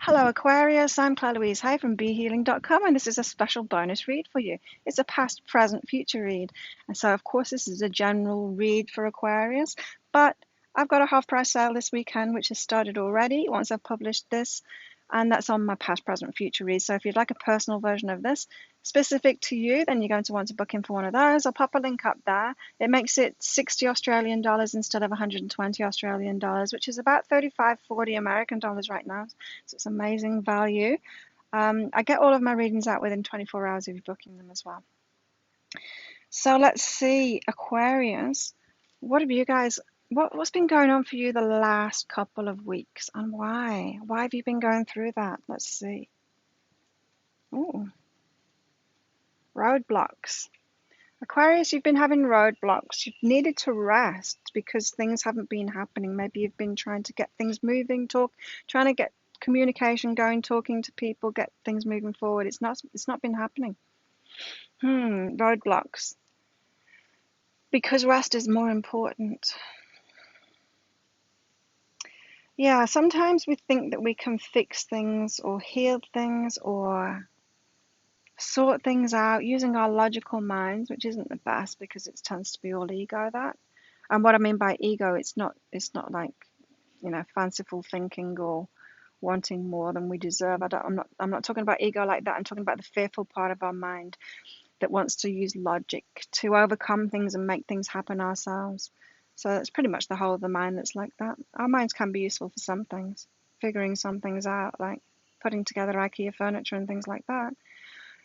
Hello Aquarius, I'm Claire Louise Hay from BeHealing.com and this is a special bonus read for you. It's a past, present, future read. And so of course this is a general read for Aquarius, but I've got a half price sale this weekend which has started already once I've published this, and that's on my past, present, future read. So if you'd like a personal version of this specific to you, then you're going to want to book in for one of those. I'll pop a link up there. It makes it 60 Australian dollars instead of 120 Australian dollars, which is about 35, 40 American dollars right now. So it's amazing value. I get all of my readings out within 24 hours of you booking them as well. So let's see, Aquarius, what have you guys, what's been going on for you the last couple of weeks and why? Why have you been going through that? Let's see. Ooh, roadblocks. Aquarius, you've been having roadblocks. You've needed to rest because things haven't been happening. Maybe you've been trying to get things moving, trying to get communication going, talking to people, get things moving forward. It's not been happening. Roadblocks. Because rest is more important. Yeah, sometimes we think that we can fix things or heal things or sort things out using our logical minds, which isn't the best because it tends to be all ego that. And what I mean by ego, it's not like, fanciful thinking or wanting more than we deserve. I'm not talking about ego like that. I'm talking about the fearful part of our mind that wants to use logic to overcome things and make things happen ourselves. So that's pretty much the whole of the mind that's like that. Our minds can be useful for some things, figuring some things out, like putting together IKEA furniture and things like that.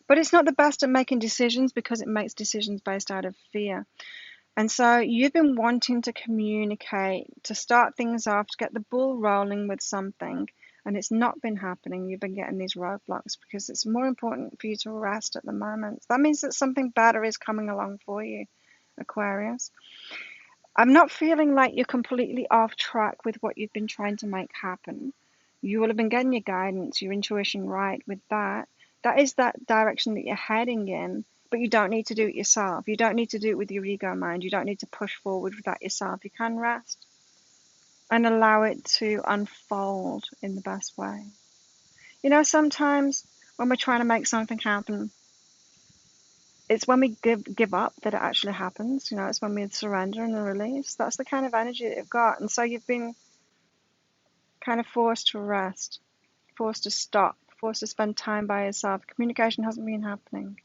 But it's not the best at making decisions because it makes decisions based out of fear. And so you've been wanting to communicate, to start things off, to get the ball rolling with something, and it's not been happening. You've been getting these roadblocks because it's more important for you to rest at the moment. That means that something better is coming along for you, Aquarius. I'm not feeling like you're completely off track with what you've been trying to make happen. You will have been getting your guidance, your intuition right with that. That is that direction that you're heading in, but you don't need to do it yourself. You don't need to do it with your ego mind. You don't need to push forward with that yourself. You can rest and allow it to unfold in the best way. Sometimes when we're trying to make something happen, it's when we give up that it actually happens. It's when we surrender and release. That's the kind of energy that you've got. And so you've been kind of forced to rest, forced to stop, forced to spend time by yourself. Communication hasn't been happening.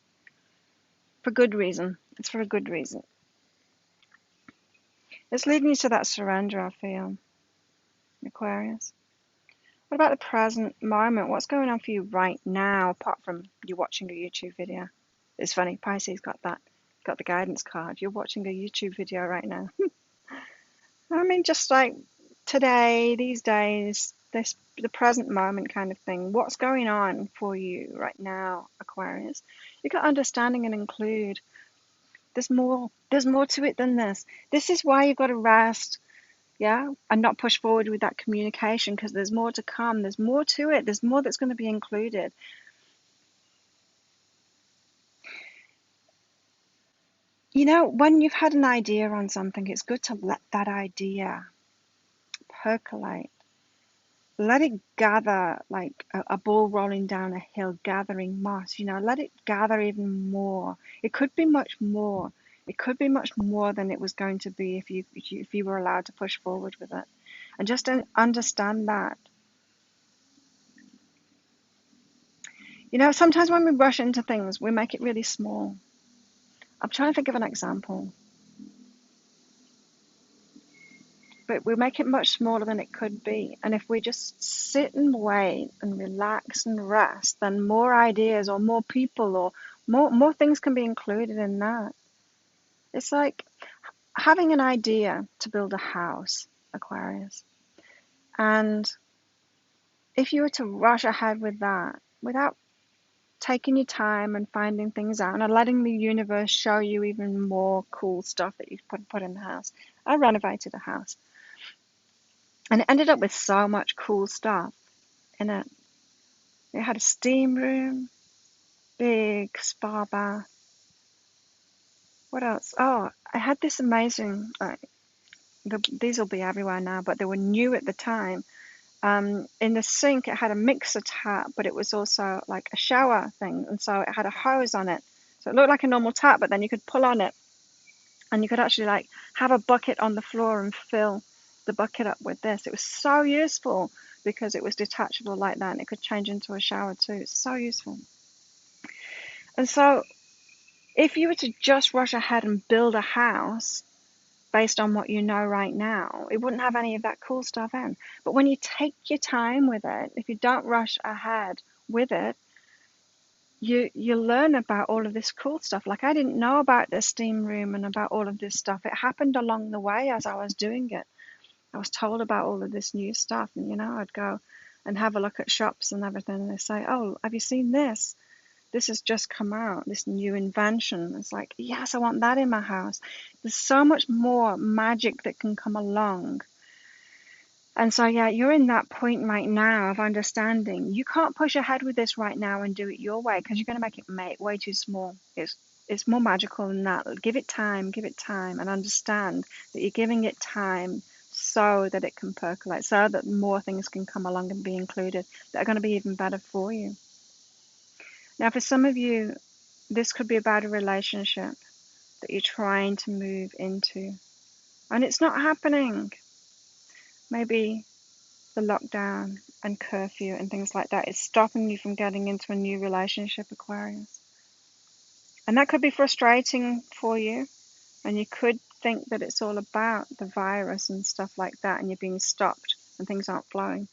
For good reason. It's for a good reason. It's leading you to that surrender, I feel, Aquarius. What about the present moment? What's going on for you right now, apart from you watching a YouTube video? It's funny, Pisces got the guidance card. You're watching a YouTube video right now. I mean, just like today, these days, the present moment kind of thing. What's going on for you right now, Aquarius? You got understanding and include. There's more to it than this. This is why you've got to rest, yeah, and not push forward with that communication because there's more to come. There's more to it. There's more that's going to be included. When you've had an idea on something, it's good to let that idea percolate. Let it gather like a ball rolling down a hill, gathering moss. Let it gather even more. It could be much more. It could be much more than it was going to be if you were allowed to push forward with it. And just understand that. Sometimes when we rush into things, we make it really small. I'm trying to think of an example. But we make it much smaller than it could be. And if we just sit and wait and relax and rest, then more ideas or more people or more things can be included in that. It's like having an idea to build a house, Aquarius. And if you were to rush ahead with that without taking your time and finding things out and letting the universe show you even more cool stuff that you've put in the house. I renovated a house. And it ended up with so much cool stuff in it. It had a steam room, big spa bath. What else? Oh, I had this amazing, these will be everywhere now, but they were new at the time, In the sink, it had a mixer tap, but it was also like a shower thing. And so it had a hose on it. So it looked like a normal tap, but then you could pull on it and you could actually like have a bucket on the floor and fill the bucket up with this. It was so useful because it was detachable like that and it could change into a shower too. It's so useful. And so if you were to just rush ahead and build a house based on what you know right now, it wouldn't have any of that cool stuff in. But when you take your time with it, if you don't rush ahead with it, you learn about all of this cool stuff. Like I didn't know about the steam room and about all of this stuff. It happened along the way as I was doing it. I was told about all of this new stuff, and I'd go and have a look at shops and everything, and they say, "Oh, have you seen this? This has just come out, this new invention." It's like, yes, I want that in my house. There's so much more magic that can come along. And so, yeah, you're in that point right now of understanding. You can't push ahead with this right now and do it your way because you're going to make it way too small. It's more magical than that. Give it time, and understand that you're giving it time so that it can percolate, so that more things can come along and be included that are going to be even better for you. Now, for some of you, this could be about a relationship that you're trying to move into, and it's not happening. Maybe the lockdown and curfew and things like that is stopping you from getting into a new relationship, Aquarius. And that could be frustrating for you, and you could think that it's all about the virus and stuff like that, and you're being stopped and things aren't flowing.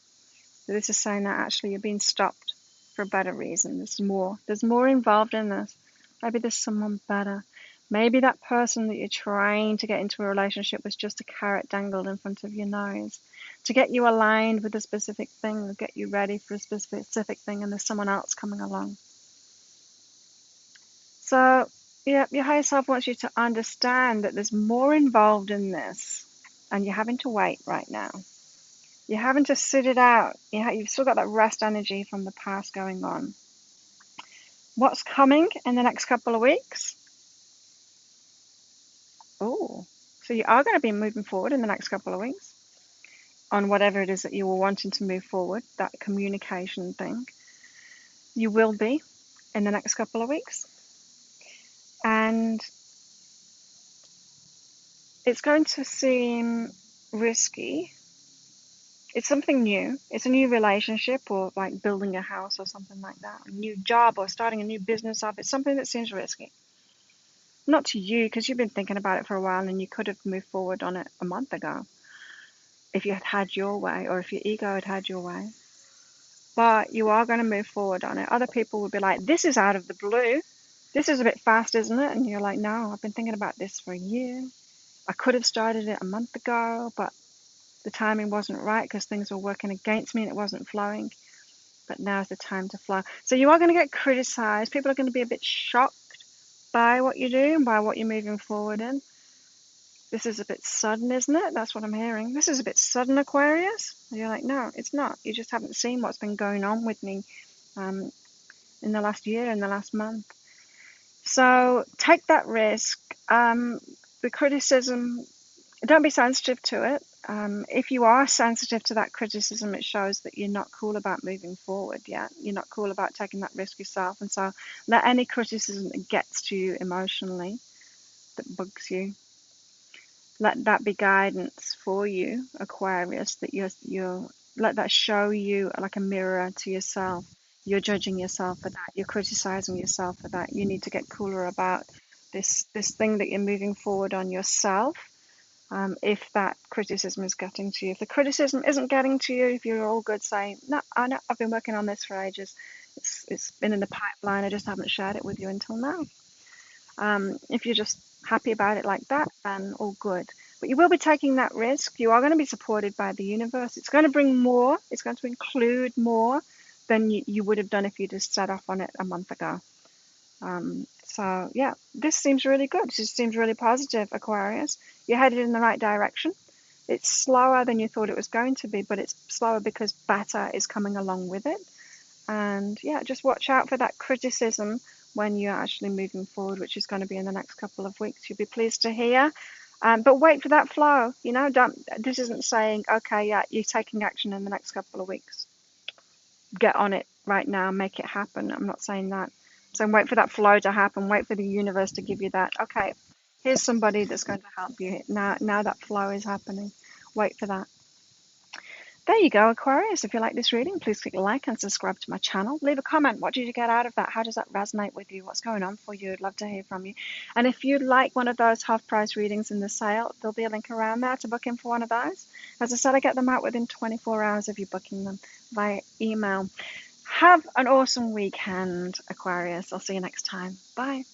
But this is saying that actually you're being stopped for a better reason. There's more involved in this. Maybe there's someone better. Maybe that person that you're trying to get into a relationship was just a carrot dangled in front of your nose to get you aligned with a specific thing or get you ready for a specific thing, and there's someone else coming along. So, yeah, your higher self wants you to understand that there's more involved in this, and you're having to wait right now. You're having to sit it out. You've still got that rest energy from the past going on. What's coming in the next couple of weeks? Oh, so you are going to be moving forward in the next couple of weeks on whatever it is that you were wanting to move forward, that communication thing. You will be in the next couple of weeks. And it's going to seem risky. It's something new. It's a new relationship or like building a house or something like that. A new job or starting a new business up. It's something that seems risky. Not to you, because you've been thinking about it for a while and you could have moved forward on it a month ago if you had had your way or if your ego had your way. But you are going to move forward on it. Other people would be like, this is out of the blue. This is a bit fast, isn't it? And you're like, no, I've been thinking about this for a year. I could have started it a month ago, but the timing wasn't right because things were working against me and it wasn't flowing. But now's the time to flow. So you are going to get criticized. People are going to be a bit shocked by what you do and by what you're moving forward in. This is a bit sudden, isn't it? That's what I'm hearing. This is a bit sudden, Aquarius. And you're like, no, it's not. You just haven't seen what's been going on with me in the last year, in the last month. So take that risk. The criticism, don't be sensitive to it. If you are sensitive to that criticism, it shows that you're not cool about moving forward yet. You're not cool about taking that risk yourself. And so let any criticism that gets to you emotionally, that bugs you, let that be guidance for you, Aquarius, that you're let that show you like a mirror to yourself. You're judging yourself for that. You're criticizing yourself for that. You need to get cooler about this thing that you're moving forward on yourself. If that criticism is getting to you, if the criticism isn't getting to you, if you're all good saying, no, I know I've been working on this for ages. It's been in the pipeline. I just haven't shared it with you until now. If you're just happy about it like that, then all good. But you will be taking that risk. You are going to be supported by the universe. It's going to bring more. It's going to include more than you would have done if you just set off on it a month ago. So yeah, this seems really good. This seems really positive, Aquarius. You're headed in the right direction. It's slower than you thought it was going to be, but it's slower because better is coming along with it. And yeah, just watch out for that criticism when you're actually moving forward, which is going to be in the next couple of weeks. You'll be pleased to hear. But wait for that flow. Don't. This isn't saying, okay, yeah, you're taking action in the next couple of weeks. Get on it right now, make it happen. I'm not saying that. So wait for that flow to happen. Wait for the universe to give you that. Okay, here's somebody that's going to help you. Now that flow is happening. Wait for that. There you go, Aquarius. If you like this reading, please click like and subscribe to my channel. Leave a comment. What did you get out of that? How does that resonate with you? What's going on for you? I'd love to hear from you. And if you'd like one of those half price readings in the sale, there'll be a link around there to book in for one of those. As I said, I get them out within 24 hours of you booking them via email. Have an awesome weekend, Aquarius. I'll see you next time. Bye.